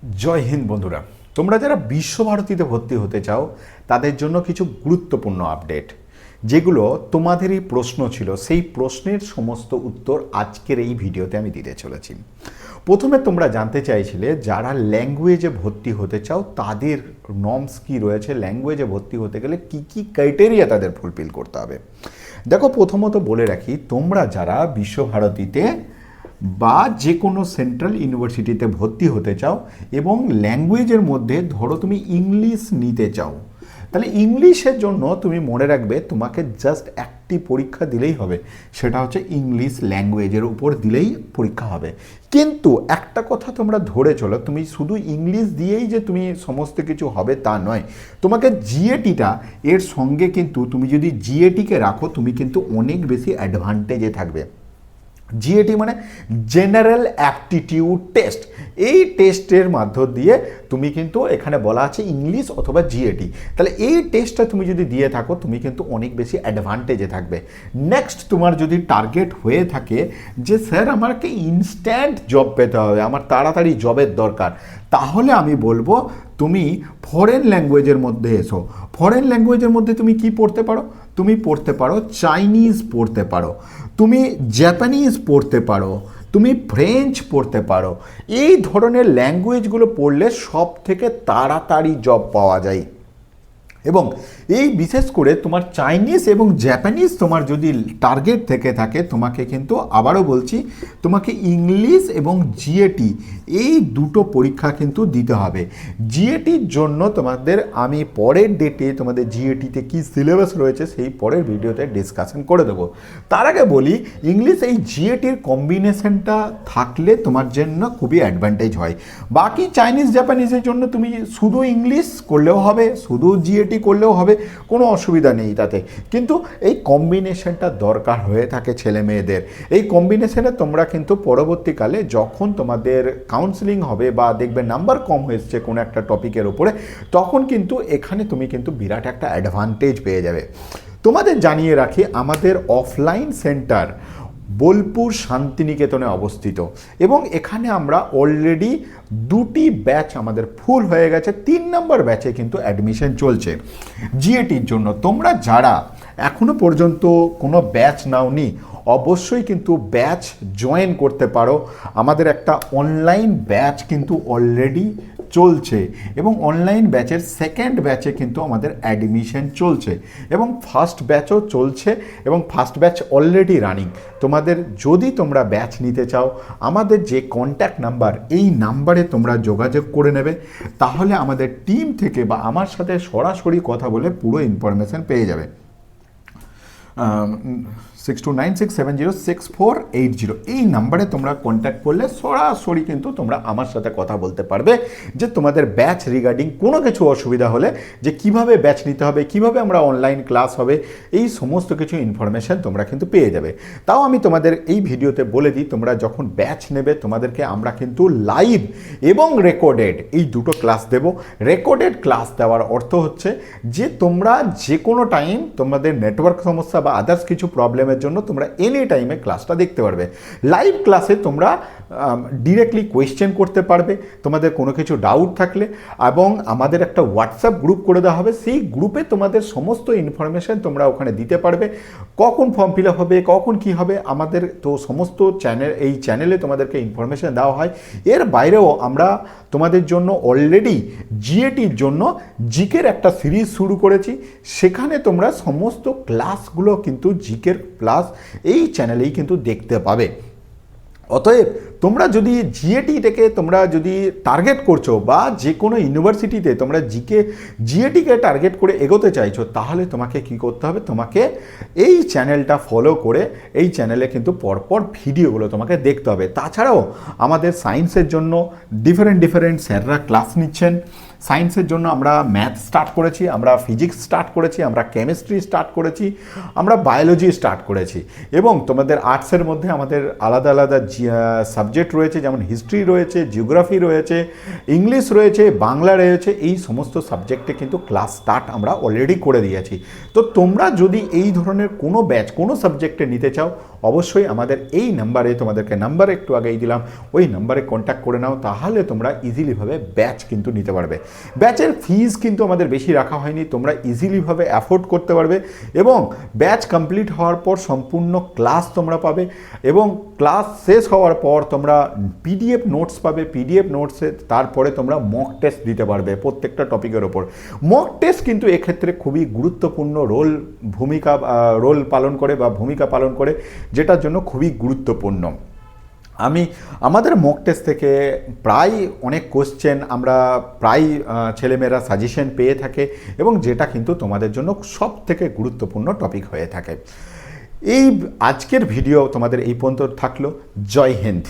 জয় হিন্দ বন্ধুরা, তোমরা যারা বিশ্বভারতীতে ভর্তি হতে চাও তাদের জন্য কিছু গুরুত্বপূর্ণ আপডেট, যেগুলো তোমাদেরই প্রশ্ন ছিল, সেই প্রশ্নের সমস্ত উত্তর আজকের এই ভিডিওতে আমি দিতে চলেছি। প্রথমে তোমরা জানতে চাইছিলে যারা ল্যাঙ্গুয়েজে ভর্তি হতে চাও তাদের নর্মস কী রয়েছে, ল্যাঙ্গুয়েজে ভর্তি হতে গেলে কি কি ক্রাইটেরিয়া তাদের ফুলফিল করতে হবে। দেখো, প্রথমত বলে রাখি, তোমরা যারা বিশ্বভারতীতে বা যে কোনো সেন্ট্রাল ইউনিভার্সিটিতে ভর্তি হতে চাও এবং ল্যাঙ্গুয়েজের মধ্যে ধরো তুমি ইংলিশ নিতে চাও, তাহলে ইংলিশের জন্য তুমি মনে রাখবে তোমাকে জাস্ট একটি পরীক্ষা দিলেই হবে, সেটা হচ্ছে ইংলিশ ল্যাঙ্গুয়েজের উপর দিলেই পরীক্ষা হবে। কিন্তু একটা কথা তোমরা ধরে চলো, তুমি শুধু ইংলিশ দিয়েই যে তুমি সমস্ত কিছু হবে তা নয়, তোমাকে জিএটিটা এর সঙ্গে কিন্তু তুমি যদি জিএটিকে রাখো তুমি কিন্তু অনেক বেশি অ্যাডভান্টেজে থাকবে। জিএটি মানে জেনারেল অ্যাপটিটিউড টেস্ট। এই টেস্টের মধ্য দিয়ে তুমি কিন্তু এখানে বলা আছে ইংলিশ অথবা জিএটি, তাহলে এই টেস্টটা তুমি যদি দিয়ে থাকো তুমি কিন্তু অনেক বেশি অ্যাডভান্টেজে থাকবে। নেক্সট, তোমার যদি টার্গেট হয়ে থাকে যে স্যার আমাকে ইনস্ট্যান্ট জব পেতে হবে, আমার তাড়াতাড়ি জবের দরকার, তাহলে আমি বলবো তুমি ফরেন ল্যাঙ্গুয়েজের মধ্যে এসো। ফরেন ল্যাঙ্গুয়েজের মধ্যে তুমি কি পড়তে পারো? তুমি পড়তে পারো চাইনিজ, পড়তে পারো তুমি জাপানিজ, পড়তে পারো তুমি ফ্রেঞ্চ, পড়তে পারো। এই ধরনের ল্যাঙ্গুয়েজগুলো পড়লে সব থেকে তাড়াতাড়ি জব পাওয়া যায়। এবং এই বিশেষ করে তোমার চাইনিজ এবং জাপানিজ তোমার যদি টার্গেট থেকে থাকে, তোমাকে কিন্তু আবারও বলছি, তোমাকে ইংলিশ এবং জিএটি এই দুটো পরীক্ষা কিন্তু দিতে হবে। জিএটির জন্য তোমাদের আমি পরের ডেটে তোমাদের জিএটিতে কি সিলেবাস রয়েছে সেই পরের ভিডিওতে ডিসকাশন করে দেবো। তার আগে বলি, ইংলিশ এই জিএটির কম্বিনেশনটা থাকলে তোমার জন্য খুবই অ্যাডভান্টেজ হয়। বাকি চাইনিজ জাপানিজের জন্য তুমি শুধু ইংলিশ করলেও হবে, শুধু জিএটি করলেও হবে, কোনো অসুবিধা নেই তাতে। কিন্তু এই কম্বিনেশনটা দরকার হয়ে থাকে ছেলে মেয়েদের। এই কম্বিনেশনে তোমরা কিন্তু পরবর্তীকালে যখন তোমাদের কাউন্সেলিং হবে বা দেখবে নাম্বার কম হয়েছে কোনো একটা টপিকের ওপরে, তখন কিন্তু এখানে তুমি কিন্তু বিরাট একটা অ্যাডভান্টেজ পেয়ে যাবে। তোমাদের জানিয়ে রাখি, আমাদের অফলাইন সেন্টার বোলপুর শান্তিনিকেতনে অবস্থিত এবং এখানে আমরা অলরেডি দুটি ব্যাচ আমাদের ফুল হয়ে গেছে, 3 নম্বর ব্যাচে কিন্তু অ্যাডমিশন চলছে জিএটির জন্য। তোমরা যারা এখনো পর্যন্ত কোনো ব্যাচ নাওনি, অবশ্যই কিন্তু ব্যাচ জয়েন করতে পারো। আমাদের একটা অনলাইন ব্যাচ কিন্তু অলরেডি চলছে এবং অনলাইন ব্যাচের সেকেন্ড ব্যাচে কিন্তু আমাদের অ্যাডমিশন চলছে এবং ফার্স্ট ব্যাচও চলছে এবং ফার্স্ট ব্যাচ অলরেডি রানিং। তোমাদের যদি তোমরা ব্যাচ নিতে চাও, আমাদের যে কন্ট্যাক্ট নাম্বার, এই নাম্বারে তোমরা যোগাযোগ করে নেবে, তাহলে আমাদের টিম থেকে বা আমার সাথে সরাসরি কথা বলে পুরো ইনফরমেশান পেয়ে যাবে। 6296706480 এই নাম্বারে তোমরা কন্ট্যাক্ট করলে সরাসরি কিন্তু তোমরা আমার সাথে কথা বলতে পারবে যে তোমাদের ব্যাচ রিগার্ডিং কোনো কিছু অসুবিধা হলে, যে কিভাবে ব্যাচ নিতে হবে, কিভাবে আমরা অনলাইন ক্লাস হবে, এই সমস্ত কিছু ইনফরমেশান তোমরা কিন্তু পেয়ে যাবে। তাও আমি তোমাদের এই ভিডিওতে বলে দিই, তোমরা যখন ব্যাচ নেবে তোমাদেরকে আমরা কিন্তু লাইভ এবং রেকর্ডেড এই দুটো ক্লাস দেব। রেকর্ডেড ক্লাস দেওয়ার অর্থ হচ্ছে যে তোমরা যে কোনো টাইম তোমাদের নেটওয়ার্ক সমস্যা বা আদার্স কিছু প্রবলেমের জন্য তোমরা এনি টাইমে ক্লাসটা দেখতে পারবে। লাইভ ক্লাসে তোমরা ডিরেক্টলি কোয়েশ্চেন করতে পারবে তোমাদের কোনো কিছু ডাউট থাকলে, এবং আমাদের একটা হোয়াটসঅ্যাপ গ্রুপ করে দেওয়া হবে, সেই গ্রুপে তোমাদের সমস্ত ইনফরমেশান তোমরা ওখানে দিতে পারবে। কখন ফর্ম ফিল আপ হবে, কখন কি হবে, আমাদের তো সমস্ত এই চ্যানেলে তোমাদেরকে ইনফরমেশান দেওয়া হয়। এর বাইরেও আমরা তোমাদের জন্য অলরেডি জিএটির জন্য জিকের একটা সিরিজ শুরু করেছি, সেখানে তোমরা সমস্ত ক্লাসগুলো কিন্তু জিকের প্লাস এই চ্যানেলেই কিন্তু দেখতে পাবে। অতএব তোমরা যদি জিএটি থেকে তোমরা যদি টার্গেট করছো বা যে কোনো ইউনিভার্সিটিতে তোমরা জিএটিকে টার্গেট করে এগোতে চাইছো, তাহলে তোমাকে কি করতে হবে, তোমাকে এই চ্যানেলটা ফলো করে এই চ্যানেলে কিন্তু পরপর ভিডিওগুলো তোমাকে দেখতে হবে। তাছাড়াও আমাদের সায়েন্সের জন্য ডিফারেন্ট স্যাররা ক্লাস নিচ্ছেন, সায়েন্সের জন্য আমরা ম্যাথ স্টার্ট করেছি, আমরা ফিজিক্স স্টার্ট করেছি, আমরা কেমিস্ট্রি স্টার্ট করেছি, আমরা বায়োলজি স্টার্ট করেছি। এবং তোমাদের আর্টসের মধ্যে আমাদের আলাদা আলাদা সাবজেক্ট রয়েছে, যেমন হিস্ট্রি রয়েছে, জিওগ্রাফি রয়েছে, ইংলিশ রয়েছে, বাংলা রয়েছে। এই সমস্ত সাবজেক্টে কিন্তু ক্লাস স্টার্ট আমরা অলরেডি করে দিয়েছি। তো তোমরা যদি এই ধরনের কোনো ব্যাচ কোনো সাবজেক্টে নিতে চাও, অবশ্যই আমাদের এই নাম্বারে, তোমাদেরকে নাম্বার একটু আগেই দিলাম, ওই নাম্বারে কন্ট্যাক্ট করে নাও, তাহলে তোমরা ইজিলিভাবে ব্যাচ কিন্তু নিতে পারবে। ব্যাচের ফিজ কিন্তু আমাদের বেশি রাখা হয়নি, তোমরা ইজিলিভাবে অ্যাফোর্ড করতে পারবে এবং ব্যাচ কমপ্লিট হওয়ার পর সম্পূর্ণ ক্লাস তোমরা পাবে এবং ক্লাস শেষ হওয়ার পর তোমরা পিডিএফ নোটস পাবে। পিডিএফ নোটসে তারপরে তোমরা মক টেস্ট দিতে পারবে প্রত্যেকটা টপিকের ওপর। মক টেস্ট কিন্তু এক্ষেত্রে খুবই গুরুত্বপূর্ণ রোল পালন করে বা ভূমিকা পালন করে, যেটার জন্য খুবই গুরুত্বপূর্ণ। আমাদের মক টেস্ট থেকে প্রায় অনেক কোশ্চেন আমরা প্রায় ছেলেমেয়েরা সাজেশন পেয়ে থাকে এবং যেটা কিন্তু তোমাদের জন্য সব থেকে গুরুত্বপূর্ণ টপিক হয়ে থাকে। এই আজকের ভিডিও তোমাদের এই পর্যন্ত থাকলো। জয় হিন্দ।